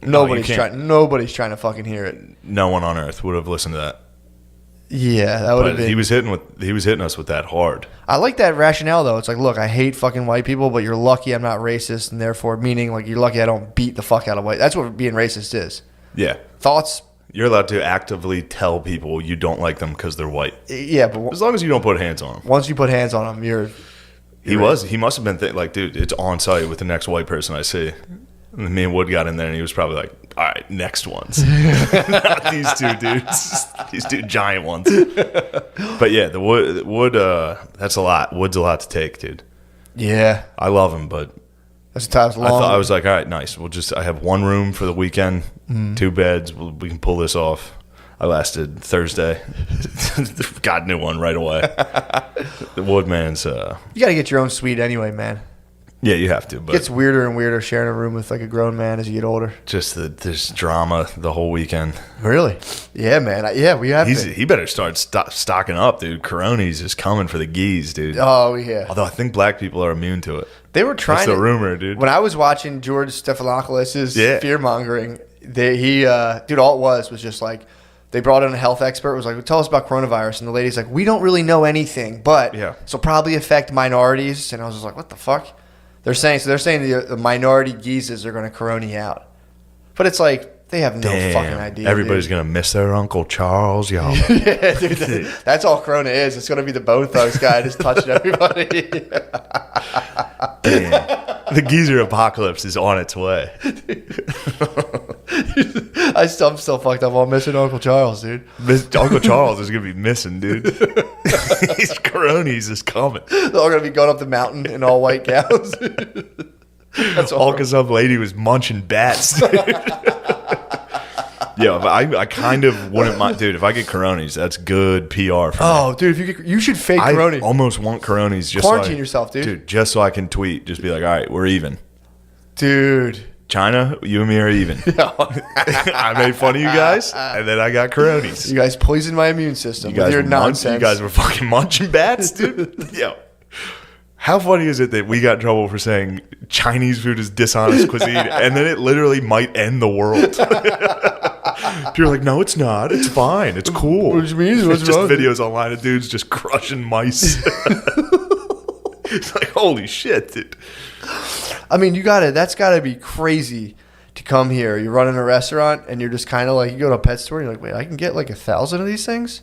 Nobody's trying to fucking hear it. No one on earth would have listened to that. Yeah, that would have been. He was hitting us with that hard. I like that rationale though. It's like, look, I hate fucking white people, but you're lucky I'm not racist, and therefore, meaning like you're lucky I don't beat the fuck out of white. That's what being racist is. Yeah. Thoughts? You're allowed to actively tell people you don't like them because they're white. Yeah, but as long as you don't put hands on them. Once you put hands on them, you're He must have been like, dude, it's on site with the next white person I see. And me and Wood got in there, and he was probably like, all right, next ones. Not these two dudes. These two giant ones. But yeah, the Wood, that's a lot. Wood's a lot to take, dude. Yeah. I love him, but that's the time's long. I was like, all right, nice. I have one room for the weekend, 2 beds. We can pull this off. I lasted Thursday. Got a new one right away. The Woodman's. You got to get your own suite anyway, man. Yeah, you have to. But it gets weirder and weirder sharing a room with like a grown man as you get older. Just there's drama the whole weekend. Really? Yeah, man. We have to. He better start stocking up, dude. Coronies is coming for the geese, dude. Oh, yeah. Although I think black people are immune to it. They were trying. That's the rumor, dude. When I was watching George Stephanopoulos' fear mongering, dude, all it was just like they brought in a health expert. Was like, well, tell us about coronavirus, and the lady's like, we don't really know anything, but this will probably affect minorities. And I was just like, what the fuck? They're saying the minority geezes are going to corona out, but it's like they have no fucking idea. Everybody's going to miss their Uncle Charles, y'all. Yeah, dude, that's all corona is. It's going to be the Bone Thugs guy just touching everybody. Damn. The geezer apocalypse is on its way. I'm still fucked up on missing Uncle Charles, dude. Uncle Charles is going to be missing, dude. These coronies is coming. They're all going to be going up the mountain in all white gowns. That's all because some lady was munching bats, dude. Yeah, I kind of wouldn't mind, dude. If I get coronies, that's good PR for me. Dude, you should fake corona. I almost want coronies. Just quarantine yourself, dude. Dude, just so I can tweet, just be like, all right, we're even. Dude. China, you and me are even. I made fun of you guys, and then I got coronies. You guys poisoned my immune system with your nonsense. You guys were fucking munching bats, dude. Yo. How funny is it that we got in trouble for saying Chinese food is dishonest cuisine, and then it literally might end the world? You're like, no, it's not. It's fine. It's cool. Which means what's just wrong? videos online of dudes just crushing mice. It's like, holy shit, dude. I mean, that's gotta be crazy to come here. You're running a restaurant and you're just kind of like, you go to a pet store and you're like, wait, I can get like 1,000 of these things?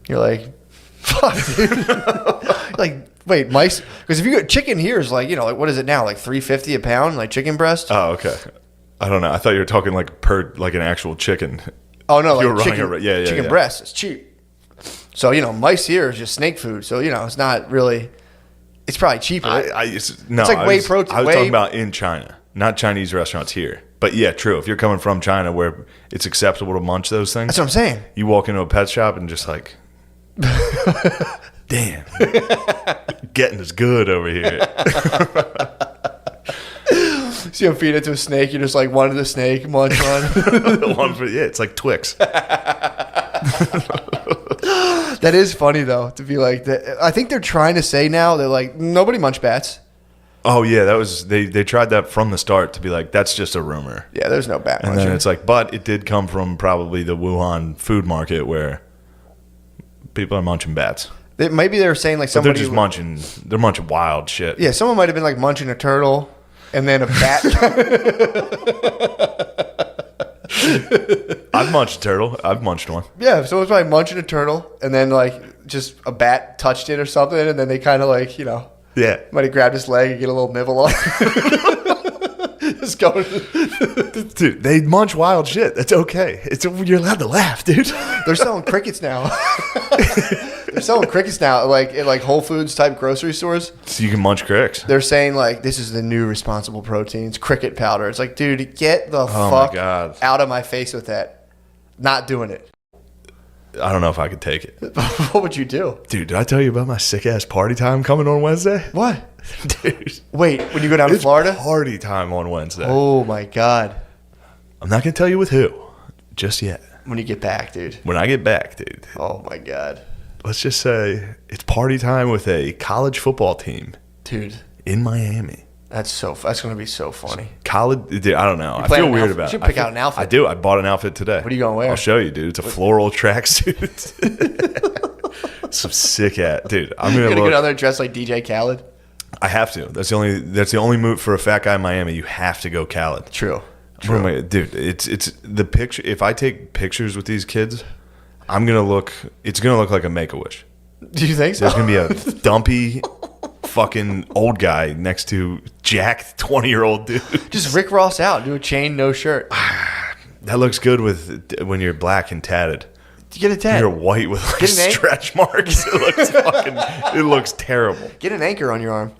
You're like, fuck, dude. Like, wait, mice? Because if you get chicken here is like, like what is it now? Like $3.50 a pound, like chicken breast? Oh, okay. I don't know. I thought you were talking like an actual chicken. Oh no, like chicken breast. It's cheap. So mice here is just snake food. So it's not really. It's probably cheaper. It's like whey protein. I was talking about in China, not Chinese restaurants here. But yeah, true. If you're coming from China where it's acceptable to munch those things. That's what I'm saying. You walk into a pet shop and just like, damn, getting is good over here. See him feed it to a snake. You're just like, one of the snake, munch one. It's like Twix. That is funny though, to be like that. I think they're trying to say now, they're like, nobody munch bats. Oh yeah, that was they tried that from the start to be like, that's just a rumor. Yeah, there's no bat muncher. And then it's like, but it did come from probably the Wuhan food market where people are munching bats. Maybe they were saying like But somebody. they're munching wild shit. Yeah, someone might have been like munching a turtle, and then a bat. I've munched a turtle. I've munched one. Yeah, someone's probably munching a turtle, and then like just a bat touched it or something, and then they kind of like, you know, Yeah. might have grabbed his leg and get a little nibble on. Just going. Dude, they munch wild shit. That's okay. You're allowed to laugh, dude. They're selling crickets now. They're selling crickets now, like in like Whole Foods type grocery stores. So you can munch cricks. They're saying like, this is the new responsible proteins, cricket powder. It's like, dude, get the my fuck God. out of my face with that. Not doing it. I don't know if I could take it. What would you do? Dude, did I tell you about my sick ass party time coming on Wednesday? What? Dude. Wait, when you go down to It's Florida? party time on Wednesday. Oh my God. I'm not going to tell you with who just yet. When you get back, dude. When I get back, dude, Oh my God. let's just say it's party time with a college football team Dude, in Miami. that's going to be so funny. College, dude, I don't know. I plan feel an weird outfit? about You it. should pick out an outfit. I do. I bought an outfit today. What are you gonna wear? I'll show you, dude. It's a floral tracksuit. Some sick ass, dude. I'm You're gonna going to look. go down there dressed like DJ Khaled? I have to. That's the only move for a fat guy in Miami. You have to go Khaled. True. What am I- dude, it's the picture. If I take pictures with these kids, I'm gonna look. It's gonna look like a Make-A-Wish. Do you think so? There's gonna be a dumpy, fucking old guy next to jacked 20-year-old dude. Just Rick Ross out. Do a chain, no shirt. That looks good when you're black and tatted. You get a tat. You're white with like Get an egg? stretch marks. It looks fucking. It looks terrible. Get an anchor on your arm.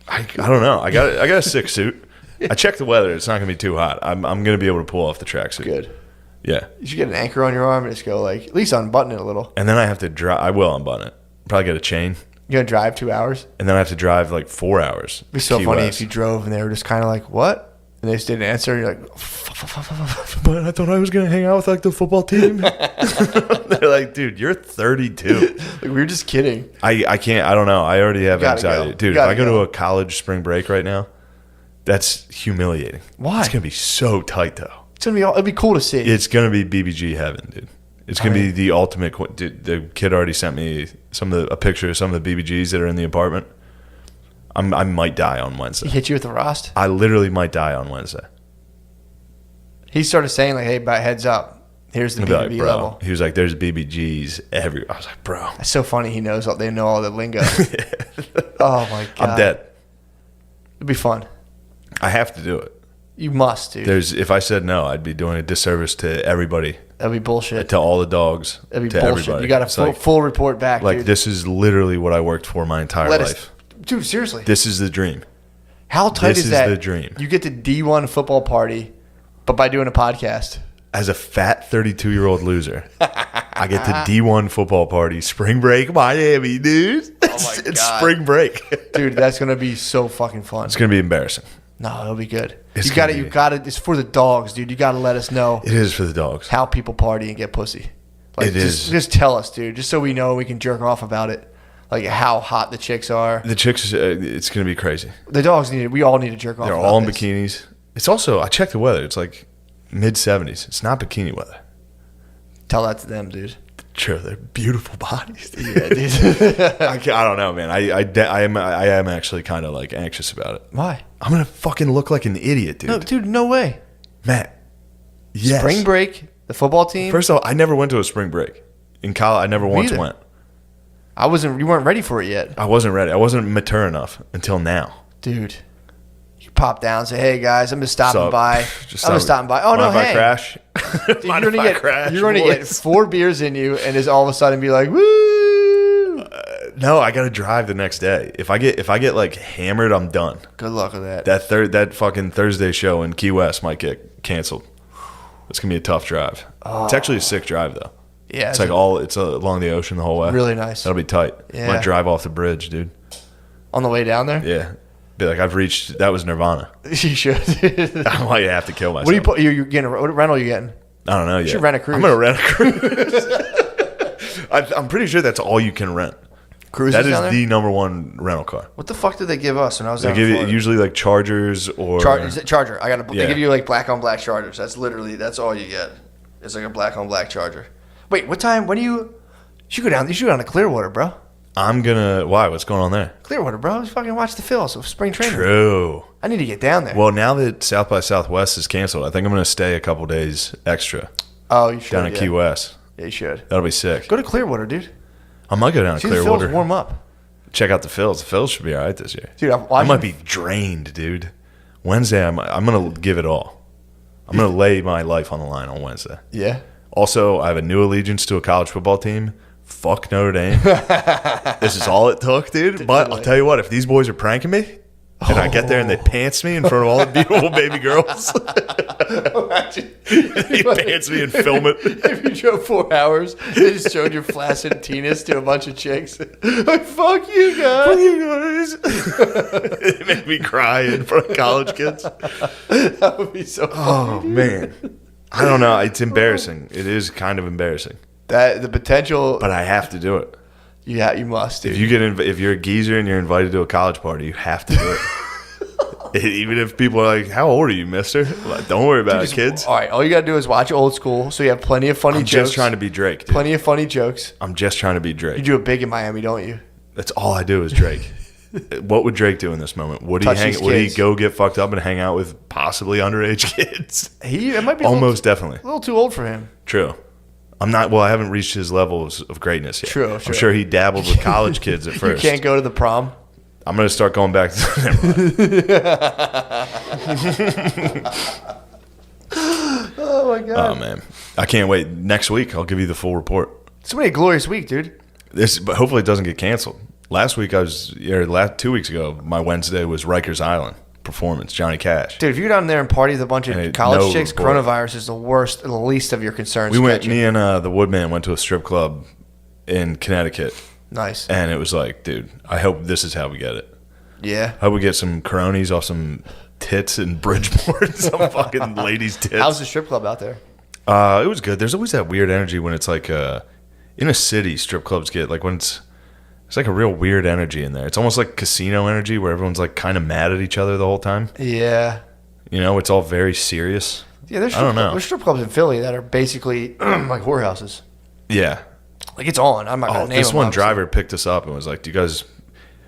I don't know. I got a sick suit. I checked the weather. It's not gonna be too hot. I'm gonna be able to pull off the tracksuit. Good. Yeah. You should get an anchor on your arm and just go like, at least unbutton it a little. And then I have to drive. I will unbutton it. Probably get a chain. You're going to drive 2 hours? And then I have to drive like 4 hours. It'd be so Key funny West. if you drove and they were just kind of like, what? And they just didn't answer. And you're like, But I thought I was gonna hang out with like the football team. They're like, dude, you're 32. like, we were just kidding. I can't. I don't know. I already have Gotta anxiety, go. dude. If Gotta I go to go. a college spring break right now, that's humiliating. Why? It's gonna be so tight though. It's gonna be it'd be cool to see. It's gonna be BBG heaven, dude. It's gonna be the ultimate. Dude, the kid already sent me a picture of some of the BBGs that are in the apartment. I might die on He Wednesday. hit you with the rost. I literally might die on Wednesday. He started saying like, hey, but heads up. Here's the I'd be like, BBB bro. level. He was like, "There's BBGs everywhere." I was like, "Bro, It's so funny. He knows they know all the lingo. Oh my God. I'm dead. It'd be fun. I have to do it." You must, dude. If I said no, I'd be doing a disservice to everybody, That'd be bullshit. to all the dogs, That'd be to bullshit. everybody. You got It's a full report back, like dude. this is literally what I worked for my entire Let life. us, dude. Seriously, This is the dream. how tight this is is that? the dream. You get the D1 football party, but by doing a podcast. As a fat 32-year-old loser, I get the D1 football party, spring break, Miami, dude. It's God. spring break. Dude, that's gonna be so fucking fun. It's gonna be embarrassing. No, it'll be good. It's You got to, gonna you be. got to. It's for the dogs, dude. You got to let us know It is for the dogs. how people party and get pussy. Like, It just, is. Just tell us, dude. Just so we know, we can jerk off about it. Like how hot the chicks are. The chicks, it's gonna be crazy. The dogs need it. We all need to jerk off. They're about all in this. bikinis. It's also, I checked the weather. It's like mid-70s. It's not bikini weather. Tell that to them, dude. Sure, they're beautiful bodies. Dude. Yeah, dude. I don't know, man. I am actually kind of like anxious about it. Why? I'm gonna fucking look like an idiot, dude. No, dude. No way. Matt. Yes. Spring break. The football team. First of all, I never went to a spring break in college. I never once either. went. I wasn't. You weren't ready for it yet, I wasn't ready. I wasn't mature enough until now. dude. You pop down, and say, "Hey guys, I'm just stopping Sup? by. Just I'm just stopping by. Oh no, mind if I hey." crash? Dude, Mind you're if gonna I get crash, you're gonna get boys? 4 beers in you, and just all of a sudden be like, "Woo!" No, I gotta drive the next day. If I get like hammered, I'm done. Good luck with that. That fucking Thursday show in Key West might get canceled. It's gonna be a tough drive. It's actually a sick drive though. Yeah, it's along the ocean the whole way. Really nice. That'll be tight. Yeah. Might drive off the bridge, dude. On the way down there. Yeah, be like that was Nirvana. You should. I might have to kill myself. What do you put? You're getting what rental? Are you getting? I don't know yet. You should rent a cruise. I'm gonna rent a cruise. I'm pretty sure that's all you can rent. Cruises That is down there? the number one rental car. What the fuck did they give us when I was They down give in you Florida? usually like Chargers or Charger. I got. Yeah. They give you like black on black Chargers. That's all you get. It's like a black on black Charger. Wait, what time? When do you should go down? You should go down to Clearwater, bro. I'm gonna. Why? What's going on there? Clearwater, bro. Just fucking watch the Phils of spring training. True. I need to get down there. Well, now that South by Southwest is canceled, I think I'm gonna stay a couple days extra Oh, you should. down in Key West. Yeah, you should. That'll be sick. Go to Clearwater, dude. I might go down to See the Clearwater. Phils warm up. Check out the Phils. The Phils should be all right this year. Dude, I'm I watching. might be drained, dude. Wednesday, I'm gonna give it all. I'm gonna lay my life on the line on Wednesday. Yeah. Also, I have a new allegiance to a college football team. Fuck Notre Dame. This is all it took, dude. But I'll tell you what, if these boys are pranking me, and I get there and they pants me in front of all the beautiful baby girls, Imagine they pants me and film it. if you drove 4 hours, they just showed your flaccid penis to a bunch of chicks. Like, fuck you guys. They make me cry in front of college kids. That would be so funny. Oh, man. I don't know. It's embarrassing. It is kind of embarrassing. That the potential, But I have to do it. yeah, you must. Dude. If you're a geezer and you're invited to a college party, you have to do it. Even if people are like, "How old are you, mister?" Like, don't worry about it, kids. All right, all you gotta do is watch Old School, so you have plenty of funny I'm jokes. just trying to be Drake, dude. Plenty of funny jokes. I'm just trying to be Drake. You do it big in Miami, don't you? That's all I do is Drake. What would Drake do in this moment? Would Touch he these Would he kids. go get fucked up and hang out with possibly underage kids? It might be Almost definitely. a little too old for him. True. I'm not. Well, I haven't reached his levels of greatness yet. True, I'm true. sure he dabbled with college kids at You first. can't go to the prom. I'm gonna start going back to. Never mind. Oh my god! Oh man, I can't wait. Next week, I'll give you the full report. It's gonna be a glorious week, dude. But hopefully it doesn't get canceled. Last week 2 weeks ago, my Wednesday was Rikers Island performance, Johnny Cash. Dude, if you go down there and party with a bunch of Hey, college no chicks, report. coronavirus is the worst and the least of your concerns. We went. catching. Me and the Woodman went to a strip club in Connecticut, Nice. and it was like, dude, I hope this is how we get it. Yeah. I hope we get some Coronies off some tits in Bridgeport, some fucking ladies' tits. How's the strip club out there? It was good. There's always that weird energy when it's like in a city, strip clubs get like when it's like a real weird energy in there. It's almost like casino energy where everyone's like kind of mad at each other the whole time. Yeah. You know, it's all very serious. Yeah, there's I don't know. There's strip clubs in Philly that are basically like whorehouses. Yeah. Like it's on. I'm not gonna Oh, name this them, one obviously. driver picked us up and was like, "Do you guys?"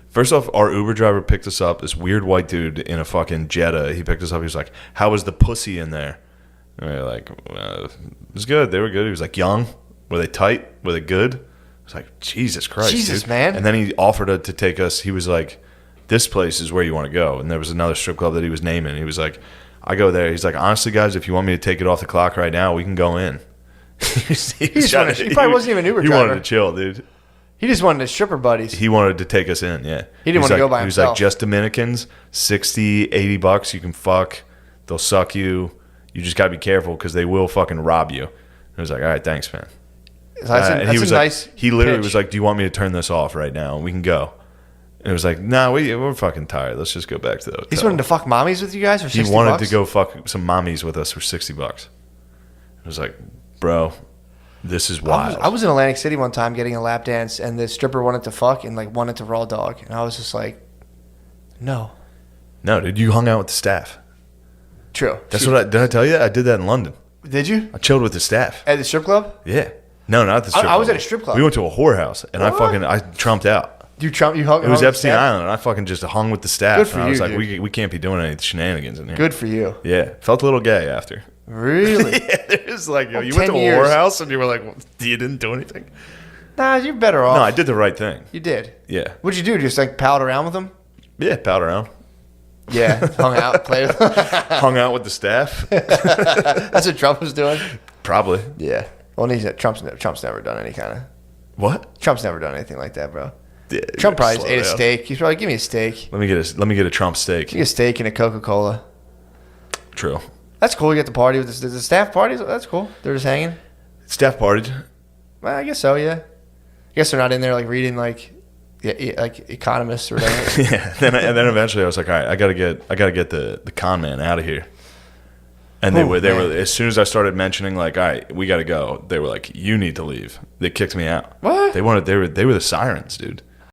First off, our Uber driver picked us up. This weird white dude in a fucking Jetta. He picked us up. He was like, "How was the pussy in there?" And we were like, "It was good. They were good." He was like, "Young? Were they tight? Were they good?" I was like, Jesus Christ, Jesus, dude. man. And then he offered to take us. He was like, "This place is where you want to go." And there was another strip club that he was naming. He was like, "I go there." He's like, "Honestly, guys, if you want me to take it off the clock right now, we can go in." he probably wasn't even an Uber He driver. wanted to chill, dude. He just wanted his stripper buddies. He wanted to take us in, yeah. He didn't was want to like, go by He was himself. like, just Dominicans, $60, $80, you can fuck. They'll suck you. You just got to be careful because they will fucking rob you. And I was like, all right, thanks, man. And he was like, he literally was like, do you want me to turn this off right now? We can go. And it was like, nah, we're fucking tired. Let's just go back to the hotel. He's wanted to fuck mommies with you guys for $60. He wanted to go fuck some mommies with us for $60. I was like, bro, this is wild. I was in Atlantic City one time getting a lap dance, and the stripper wanted to fuck and like wanted to raw dog, and I was just like, no. No, dude, you hung out with the staff. True. That's what did I tell you? I did that in London. Did you I chilled with the staff. at the strip club? Yeah. No, not at the strip club. I was at a strip club. We went to a whorehouse, and I trumped out. You hung. It was Epstein Island, and I fucking just hung with the staff. Good for and I was you, like, dude. we can't be doing any shenanigans in here. Good for you. Yeah. Felt a little gay after. Really? Yeah, it was like, yo, you 10 went to a years. whorehouse, and you were like, well, you didn't do anything? Nah, you're better off. No, I did the right thing. You did. Yeah. What'd you do? Just like palled around with them? Yeah, palled around. Yeah, hung out, played with them. Hung out with the staff. That's what Trump was doing. Probably. Yeah. Well, Trump's never done any kind of. What? Trump's never done anything like that, bro. Trump probably Slow ate a down. steak. He's probably, give me a steak. Let me get a Trump steak. Give me a steak and a Coca-Cola. True. That's cool. You get the party with the staff parties. That's cool. They're just hanging. Staff partied. Well, I guess so. Yeah. I guess they're not in there like reading like economists or whatever. Yeah. And then eventually I was like, all right, I gotta get the con man out of here. And they were as soon as I started mentioning like, all right, we gotta go. They were like, you need to leave. They kicked me out. What? They were the sirens, dude.